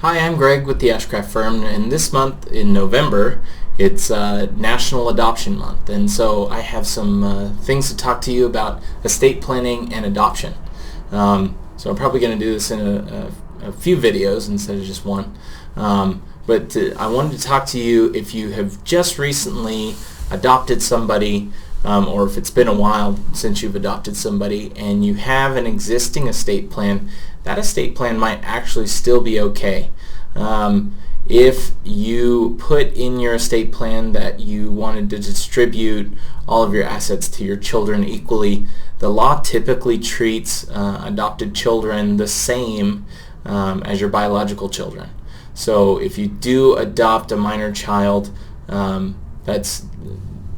Hi, I'm Greg with the Ashcraft Firm, and this month in November it's National Adoption Month, and so I have some things to talk to you about estate planning and adoption. So I'm probably going to do this in a few videos instead of just one. But I wanted to talk to you if you have just recently adopted somebody, or if it's been a while since you've adopted somebody and you have an existing estate plan. That estate plan might actually still be okay. If you put in your estate plan that you wanted to distribute all of your assets to your children equally, the law typically treats adopted children the same as your biological children. So if you do adopt a minor child, that's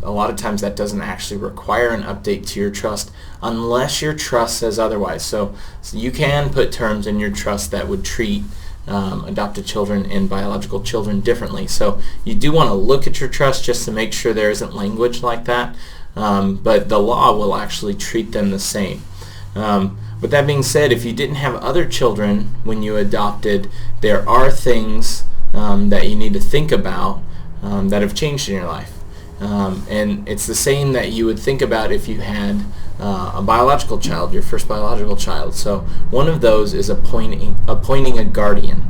a lot of times that doesn't actually require an update to your trust unless your trust says otherwise. So you can put terms in your trust that would treat adopted children and biological children differently. So you do want to look at your trust just to make sure there isn't language like that, but the law will actually treat them the same. With that being said, if you didn't have other children when you adopted, there are things that you need to think about that have changed in your life. And it's the same that you would think about if you had a biological child, your first biological child. So one of those is appointing a guardian.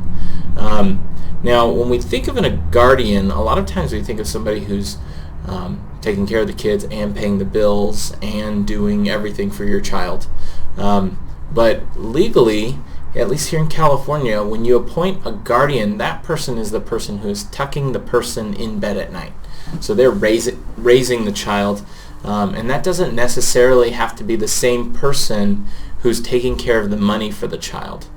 Now, when we think of a guardian, a lot of times we think of somebody who's taking care of the kids and paying the bills and doing everything for your child. But legally, at least here in California, when you appoint a guardian, that person is the person who is tucking the person in bed at night. So they're raising the child, and that doesn't necessarily have to be the same person who's taking care of the money for the child.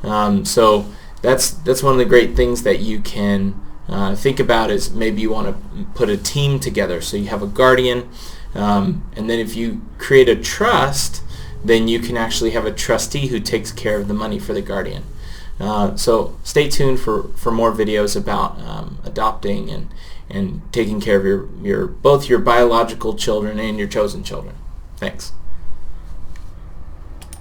So that's one of the great things that you can think about is maybe you want to put a team together. So you have a guardian, and then if you create a trust, then you can actually have a trustee who takes care of the money for the guardian. So stay tuned for more videos about adopting and taking care of both your biological children and your chosen children. Thanks.